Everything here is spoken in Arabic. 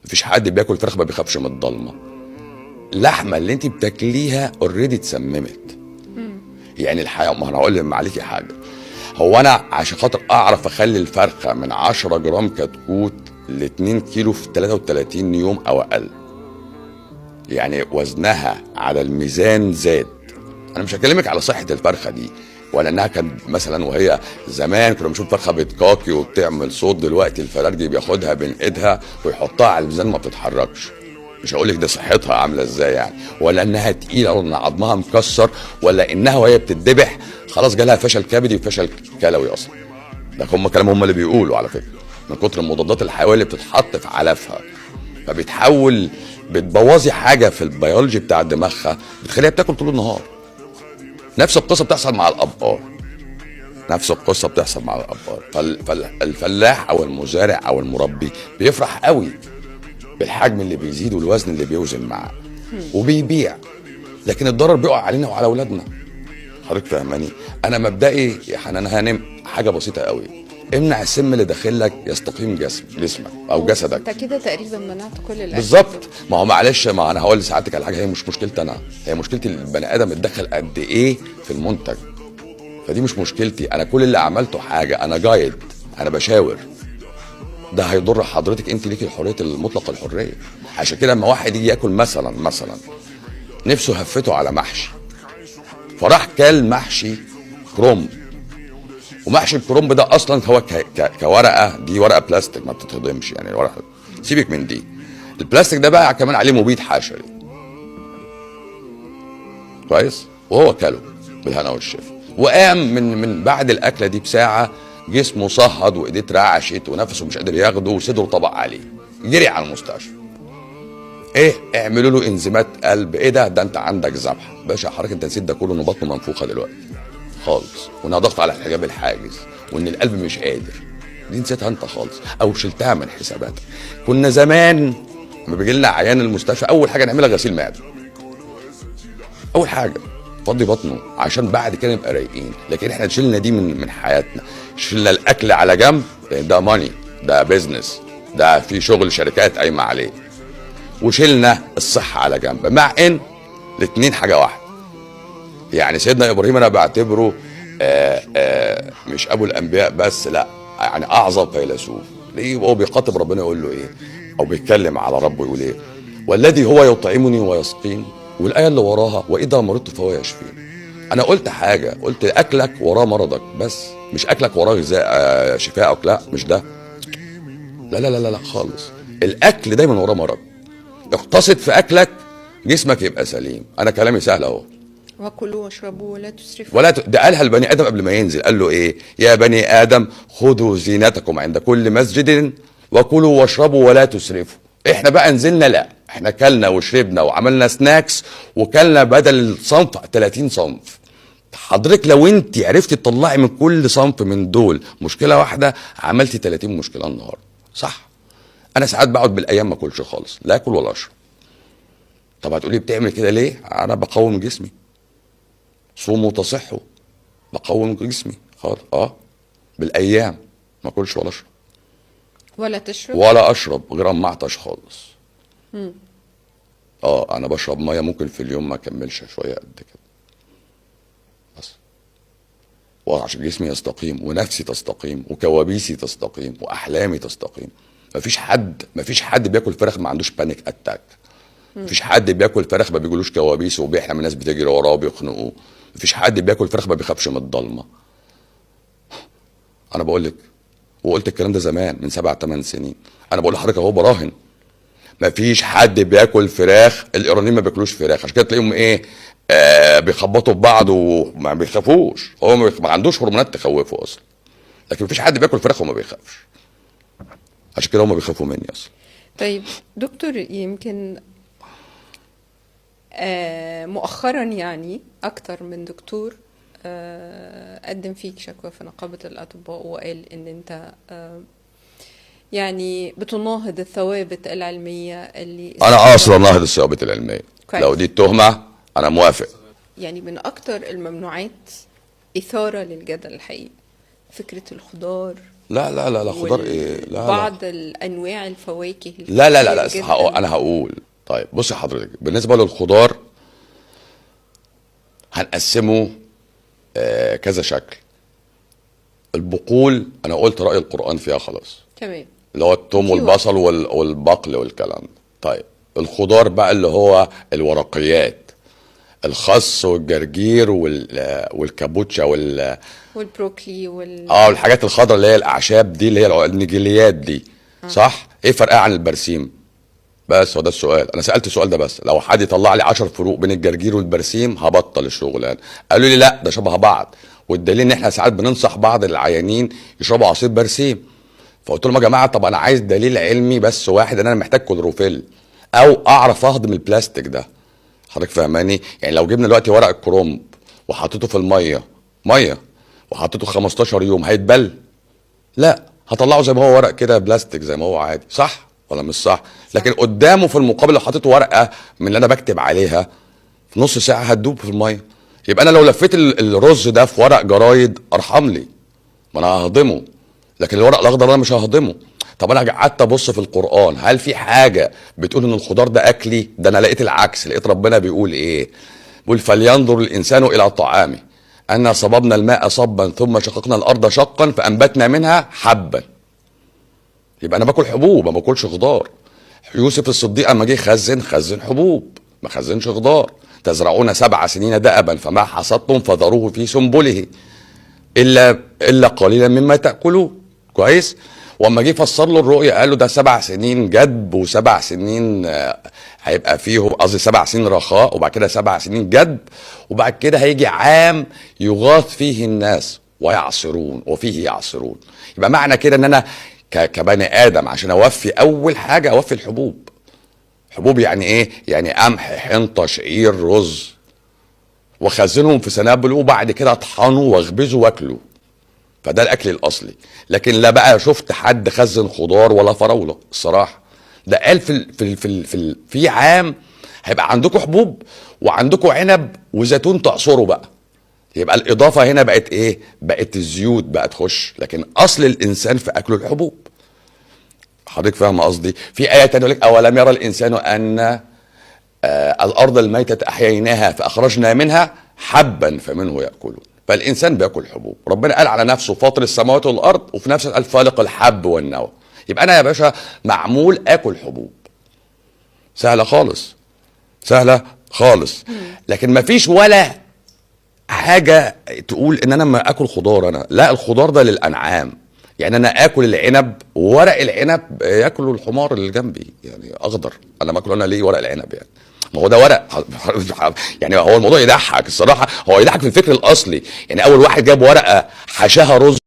مفيش حد بياكل فراخ ما بيخافش من الضلمه. اللحمه اللي انت بتاكليها اوريدي اتسممت. يعني الحياه، ما انا هقول معليكي حاجه، هو انا عشان خاطر اعرف اخلي الفرخه من 10 جرام كتكوت ل 2 كيلو في 33 يوم او اقل، يعني وزنها على الميزان زاد. انا مش هكلمك على صحه الفرخه دي، ولا انها كان مثلا وهي زمان كنا بنشوف فرخه بتكاكي وبتعمل صوت، دلوقتي الفرارجي بياخدها بين ايدها ويحطها على الميزان ما بتتحركش. مش هقول لك ده صحتها عامله ازاي يعني، ولا انها تقيله، ولا ان عظمها مكسر، ولا انها وهي بتتذبح خلاص جالها فشل كبدي وفشل كلوي اصلا. ده هم كلام هم اللي بيقولوا على فكره، من كتر المضادات الحيويه اللي بتتحط في علفها، فبتحول بتبوظي حاجه في البيولوجي بتاع دماغها بتخليها بتاكل طول النهار. نفس القصه بتحصل مع الابقار، نفس القصه بتحصل مع الابقار. فالفلاح او المزارع او المربي بيفرح قوي بالحجم اللي بيزيد والوزن اللي بيوزن معاه وبيبيع، لكن الضرر بيقع علينا وعلى اولادنا. حضرتك فاهماني؟ انا مبدئي يا حنان هانم حاجه بسيطه قوي، امنع السم اللي داخلك يستقيم جسمك او جسدك. انت كده تقريبا منعت كل الاكل. بالظبط. ما هو معلش، ما انا هقول لسعادتك على حاجه، هي مش مشكلتي انا، هي مشكلتي البني ادم اتدخل قد ايه في المنتج. فدي مش مشكلتي انا، كل اللي عملته حاجه انا جايد، انا بشاور. ده هيضر حضرتك، انت ليكي الحريه المطلقه الحريه. عشان كده لما واحد يجي ياكل مثلا نفسه هفته على محشي، فراح كل محشي كرنب، ومحشي الكرنب ده اصلا هو كورقه، دي ورقه بلاستيك ما بتتهضمش يعني، ورقه سيبك من دي. البلاستيك ده بقى كمان عليه مبيد حشري كويس، وهو كله بالهنا والشفا، وقام من بعد الاكله دي بساعه جسمه صهد وايديه اترعشت ونفسه مش قادر ياخده وصدره طبق عليه، جري على المستشفى. ايه؟ اعملوا له انزيمات قلب. ايه ده انت عندك ذبحه. باشا حضرتك انت نسيت ده كله ان بطنه منفوخه دلوقتي خالص، وانها ضغط على الحجاب الحاجز، وان القلب مش قادر. دي نسيتها انت خالص او شلتها من حساباتك. كنا زمان لما بيجي لنا عيان المستشفى اول حاجه نعملها غسيل معده، اول حاجه فضي بطنه عشان بعد كده نبقى رايقين. لكن احنا شلنا دي من حياتنا، شلنا الاكل على جنب لان ده ماني، ده بيزنس، ده في شغل شركات قايمه عليه، وشلنا الصحه على جنب، مع ان الاثنين حاجه واحده. يعني سيدنا ابراهيم انا بعتبره مش ابو الانبياء بس، لا يعني اعظم فيلسوف. ليه وهو بيخاطب ربنا يقول له ايه، او بيتكلم على ربه يقول ايه؟ والذي هو يطعمني ويسقين، والايه اللي وراها واذا مرضت فهو يشفين. انا قلت حاجه، قلت اكلك وراه مرضك، بس مش اكلك وراه غذاء شفائك، لا مش ده، لا لا لا لا خالص. الاكل دايما وراه مرض. اقتصد في اكلك جسمك يبقى سليم. انا كلامي سهل اهو. وكلوا واشربوا ولا تسرفوا. ده قالها البني ادم قبل ما ينزل، قال له ايه؟ يا بني ادم خذوا زينتكم عند كل مسجد وكلوا واشربوا ولا تسرفوا. احنا بقى نزلنا، لا احنا كلنا وشربنا وعملنا سناكس، وكلنا بدل الصنف 30 صنف. حضرتك لو انت عرفتي تطلعي من كل صنف من دول مشكله واحده، عملتي 30 مشكله النهارده، صح؟ انا ساعات بقعد بالايام ما اكلش خالص، لا اكل ولا اشرب. طب هتقولي بتعمل كده ليه؟ انا بقوم جسمي. صوموا تصحوا، بقوم جسمي خالص. بالايام ما اكلش ولا اشرب ولا تشرب ولا اشرب غير اما اعطش خالص. انا بشرب ميه ممكن في اليوم ما اكملش شويه قد كده بس، وعشان جسمي يستقيم ونفسي تستقيم وكوابيسي تستقيم واحلامي تستقيم. مفيش حد بياكل فراخ ما عندوش بانيك اتاك. مفيش حد بياكل فراخ ما بيجيلوش كوابيس وبيحلم الناس بتجري وراه وبيخنقوه. مفيش حد بياكل فراخ ما بيخافش من الضلمه. انا بقول لك، وقلت الكلام ده زمان من 7-8 سنين. انا بقول لحضرتك اهو براهن. مفيش حد بياكل فراخ، الايرانيين ما بياكلوش فراخ، عشان كده تلاقيهم ايه؟ بيخبطوا في بعض وما بيخافوش، هو ما عندوش هرمونات تخوفه اصلا. لكن مفيش حد بياكل فراخ وما بيخافش، عشان كده هم بيخافوا مني اصلا. طيب دكتور، يمكن مؤخرا يعني اكتر من دكتور قدم فيك شكوى في نقابة الأطباء وقال ان انت يعني بتناهض الثوابت العلمية اللي انا اصلا ناهض الثوابت العلمية. كويس. لو دي التهمة انا موافق. يعني من اكتر الممنوعات إثارة للجدل الحقيقي فكرة الخضار لا خضار ايه؟ لا بعض الانواع الفواكه لا الكتير جدا. انا هقول. طيب بصي حضرتك، بالنسبه للخضار هنقسمه كذا شكل. البقول انا قلت راي القران فيها خلاص، تمام. اللي هو الثوم في والبصل والبقل والكلام ده. طيب الخضار بقى اللي هو الورقيات، الخس والجرجير والكابوتشا والبروكلي الحاجات الخضراء اللي هي الاعشاب دي، اللي هي النجيليات دي. صح؟ ايه فرقها عن البرسيم؟ بس هو ده السؤال. انا سالت السؤال ده بس. لو حد يطلع لي 10 فروق بين الجرجير والبرسيم هبطل الشغلان. قالوا لي لا ده شبه بعض، والدليل ان احنا ساعات بننصح بعض العيانين يشربوا عصير برسيم. فقلت لهم يا جماعه طب انا عايز دليل علمي بس واحد ان انا محتاج كلوروفيل او اعرف اهضم البلاستيك ده. حضرتك فاهماني؟ يعني لو جبنا دلوقتي ورق الكرنب وحطيته في ميه وحطيته 15 يوم هيتبل؟ لا، هطلعه زي ما هو ورق كده بلاستيك زي ما هو عادي. صح ولا مش صح؟ لكن قدامه في المقابل لو حطيت ورقه من اللي انا بكتب عليها في نص ساعه هتدوب في الميه. يبقى انا لو لفيت الرز ده في ورق جرايد ارحم لي، ما انا ههضمه. لكن الورق الاخضر انا مش ههضمه. طب انا قعدت ابص في القران، هل في حاجه بتقول ان الخضار ده اكلي؟ ده انا لقيت العكس. لقيت ربنا بيقول ايه؟ بيقول فلينظر الانسان الى طعامه انا صببنا الماء صبا ثم شققنا الارض شقا فانبتنا منها حبا. يبقى انا باكل حبوب ما باكلش خضار. يوسف الصديق اما جه خزن حبوب، ما خزنش خضار. تزرعون 7 سنين دأبا فما حصدتم فذروه في سنبله الا قليلا مما تاكلون. كويس. واما جه فسر له الرؤيا قال له ده 7 سنين جدب و7 سنين هيبقى فيهم، قصدي 7 سنين رخاء وبعد كده 7 سنين جدب، وبعد كده هيجي عام يغاث فيه الناس ويعصرون وفيه يعصرون. يبقى معنى كده ان انا كبني ادم عشان اوفي اول حاجه اوفي الحبوب. حبوب يعني ايه؟ يعني قمح حنطه شعير رز، وخزنهم في سنابل وبعد كده اطحنه واخبزه واكله. فده الاكل الاصلي. لكن لا بقى شفت حد خزن خضار ولا فراوله الصراحه. ده قال في عام هيبقى عندكم حبوب وعندكم عنب وزيتون تعصروا بقى. يبقى الاضافه هنا بقت ايه؟ بقت الزيوت بقى تخش، لكن اصل الانسان في اكله الحبوب. حضرتك فاهم قصدي؟ في ايه تانية يقول لك اولم يرى الانسان ان الارض الميتة احييناها فاخرجنا منها حبا فمنه ياكلون. فالانسان بياكل حبوب. ربنا قال على نفسه فاطر السماوات والارض وفي نفس قال فالق الحب والنوى. يبقى انا يا باشا معمول اكل حبوب. سهله خالص، سهله خالص. لكن مفيش ولا حاجه تقول ان انا ما اكل خضار. انا لا، الخضار ده للانعام. يعني انا اكل العنب وورق العنب ياكله الحمار اللي جنبي يعني اخضر. انا باكله انا ليه ورق العنب يعني؟ ما هو ده ورق. يعني هو الموضوع يضحك الصراحه، هو يضحك في الفكر الاصلي. يعني اول واحد جاب ورقه حشاها رز